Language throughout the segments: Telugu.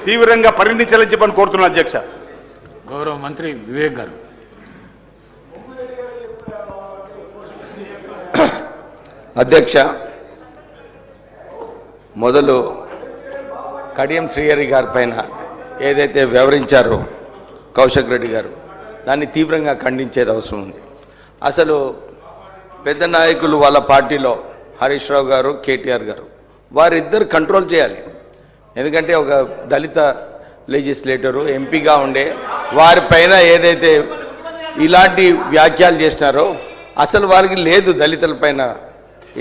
తీవ్రంగా పరిగణించాలని చెప్పని కోరుతున్నాను అధ్యక్ష. గౌరవ మంత్రి వివేక్ గారు. అధ్యక్ష, మొదలు కడియం శ్రీహరి గారి పైన ఏదైతే వివరించారో కౌశిక్ రెడ్డి గారు, దాన్ని తీవ్రంగా ఖండించేది అవసరం ఉంది. అసలు పెద్ద నాయకులు వాళ్ళ పార్టీలో హరీష్ రావు గారు, కేటీఆర్ గారు, వారిద్దరు కంట్రోల్ చేయాలి. ఎందుకంటే ఒక దళిత లెజిస్లేటరు ఎంపీగా ఉండే వారిపైన ఏదైతే ఇలాంటి వ్యాఖ్యలు చేసినారో అసలు వారికి లేదు, దళితులపైన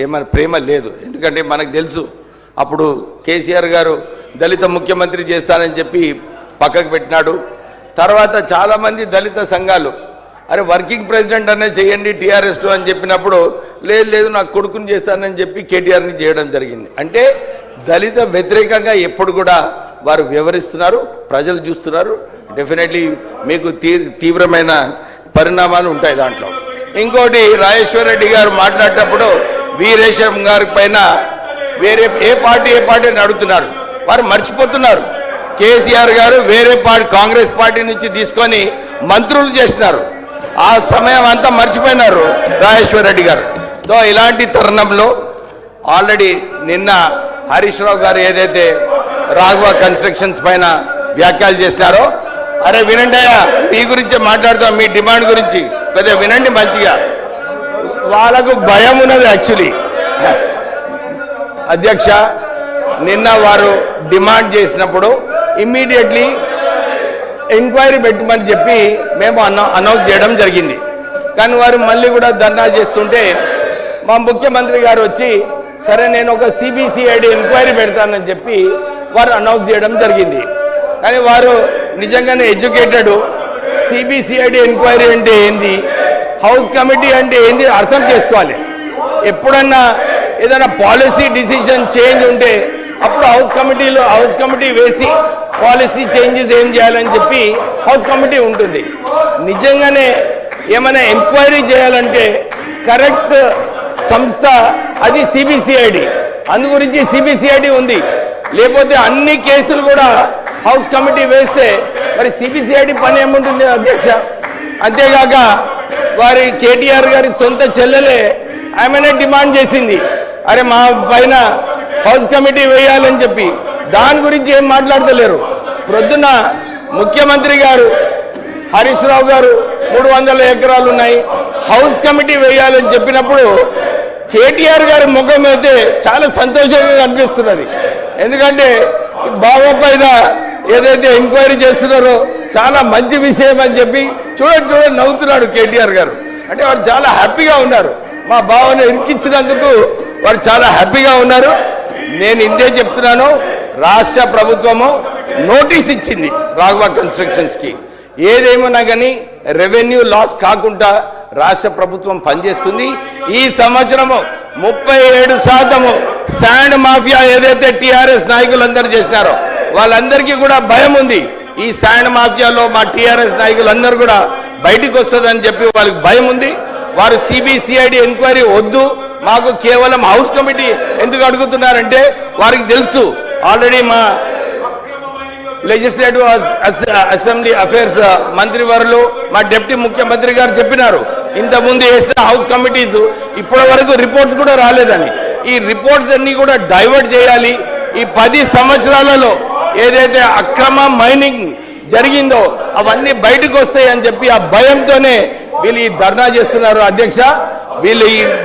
ఏమైనా ప్రేమ లేదు. ఎందుకంటే మనకు తెలుసు, అప్పుడు కేసీఆర్ గారు దళిత ముఖ్యమంత్రి చేస్తానని చెప్పి పక్కకు పెట్టినాడు. తర్వాత చాలామంది దళిత సంఘాలు అరే వర్కింగ్ ప్రెసిడెంట్ అనేది చేయండి టీఆర్ఎస్లో అని చెప్పినప్పుడు లేదు నాకు కొడుకుని చేస్తానని చెప్పి కేటీఆర్ని చేయడం జరిగింది. అంటే దళిత వ్యతిరేకంగా ఎప్పుడు కూడా వారు వివరిస్తున్నారు, ప్రజలు చూస్తున్నారు. డెఫినెట్లీ మీకు తీవ్రమైన పరిణామాలు ఉంటాయి దాంట్లో. ఇంకోటి, రాజేశ్వర్ రెడ్డి గారు మాట్లాడేటప్పుడు వీరేశం గారి పైన వేరే ఏ పార్టీ అని అడుగుతున్నారు. వారు మర్చిపోతున్నారు, కేసీఆర్ గారు వేరే పార్టీ కాంగ్రెస్ పార్టీ నుంచి తీసుకొని మంత్రులు చేస్తున్నారు. ఆ సమయం అంతా మర్చిపోయినారు రాజేశ్వర్ రెడ్డి గారు. సో ఇలాంటి తరుణంలో ఆల్రెడీ నిన్న హరీష్ రావు గారు ఏదైతే రాఘవ కన్స్ట్రక్షన్స్ పైన వ్యాఖ్యలు చేసినారో, అరే వినండి అయ్యా, మీ గురించి మాట్లాడుతాం, మీ డిమాండ్ గురించి కొద్దిగా వినండి మంచిగా. వాళ్ళకు భయం ఉన్నది యాక్చువల్లీ. అధ్యక్ష, నిన్న వారు డిమాండ్ చేసినప్పుడు ఇమ్మీడియట్లీ ఎంక్వైరీ పెట్టమని చెప్పి మేము అనౌన్స్ చేయడం జరిగింది. కానీ వారు మళ్ళీ కూడా ధర్నా చేస్తుంటే మా ముఖ్యమంత్రి గారు వచ్చి సరే నేను ఒక సిబిసిఐడి ఎంక్వైరీ పెడతానని చెప్పి వారు అనౌన్స్ చేయడం జరిగింది. కానీ వారు నిజంగానే ఎడ్యుకేటెడ్. సిబిసిఐడి ఎంక్వైరీ అంటే ఏంది, హౌస్ కమిటీ అంటే ఏంది అర్థం చేసుకోవాలి. ఎప్పుడన్నా ఏదైనా పాలసీ డిసిషన్ చేంజ్ ఉంటే అప్పుడు హౌస్ కమిటీ వేసి పాలసీ చేంజెస్ ఏం చేయాలని చెప్పి హౌస్ కమిటీ ఉంటుంది. నిజంగానే ఏమైనా ఎంక్వైరీ చేయాలంటే కరెక్ట్ సంస్థ అది సిబిసిఐడి. అందు గురించి సిబిసిఐడి ఉంది. లేకపోతే అన్ని కేసులు కూడా హౌస్ కమిటీ వేస్తే మరి సిబిసిఐడి పని ఏముంటుంది అధ్యక్ష? అంతేగాక వారి కేటీఆర్ గారి సొంత చెల్లెలే ఆమెనే డిమాండ్ చేసింది, అరే మా పైన హౌస్ కమిటీ వేయాలని చెప్పి. దాని గురించి ఏం మాట్లాడతలేరు. ప్రొద్దున ముఖ్యమంత్రి గారు హరీష్ రావు గారు 300 ఎకరాలు ఉన్నాయి, హౌస్ కమిటీ వేయాలని చెప్పినప్పుడు కేటీఆర్ గారి ముఖం అయితే చాలా సంతోషంగా కనిపిస్తున్నది. ఎందుకంటే బాబా పైన ఏదైతే ఎంక్వైరీ చేస్తున్నారో చాలా మంచి విషయం అని చెప్పి చూడండి నవ్వుతున్నాడు కేటీఆర్ గారు. అంటే వారు చాలా హ్యాపీగా ఉన్నారు. మా బావను ఇరికించినందుకు వారు చాలా హ్యాపీగా ఉన్నారు. నేను ఇంతే చెప్తున్నాను, రాష్ట్ర ప్రభుత్వము నోటీస్ ఇచ్చింది రాఘవ కన్స్ట్రక్షన్స్కి. ఏదేమన్నా కానీ రెవెన్యూ లాస్ కాకుండా రాష్ట్ర ప్రభుత్వం పనిచేస్తుంది. ఈ సంవత్సరము 37% శాండ్ మాఫియా ఏదైతే టీఆర్ఎస్ నాయకులందరూ చేసినారో వాళ్ళందరికీ కూడా భయం ఉంది. ఈ శాండ్ మాఫియాలో మా టీఆర్ఎస్ నాయకులందరూ కూడా బయటికి వస్తుందని చెప్పి వాళ్ళకి భయం ఉంది. వారు సిబిసిఐడి ఎంక్వైరీ వద్దు, మాకు కేవలం హౌస్ కమిటీ ఎందుకు అడుగుతున్నారంటే వారికి తెలుసు ఆల్రెడీ మా లెజిస్లేటివ్ అసెంబ్లీ అఫేర్స్ మంత్రివర్యులు మా డిప్యూటీ ముఖ్యమంత్రి గారు చెప్పినారు, ఇంతకుముందు వేసిన హౌస్ కమిటీస్ ఇప్పటి వరకు రిపోర్ట్స్ కూడా రాలేదని. ఈ రిపోర్ట్స్ అన్ని కూడా డైవర్ట్ చేయాలి. ఈ 10 సంవత్సరాలలో ఏదైతే అక్రమ మైనింగ్ జరిగిందో అవన్నీ బయటకు వస్తాయని చెప్పి ఆ భయంతోనే వీళ్ళు ఈ ధర్నా చేస్తున్నారు. అధ్యక్ష,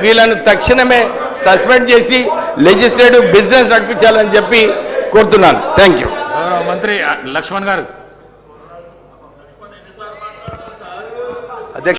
వీళ్ళను తక్షణమే సస్పెండ్ చేసి లెజిస్లేటివ్ బిజినెస్ నడిపించాలని చెప్పి కోరుతున్నాను. Thank you. మంత్రి లక్ష్మణ్ గారు.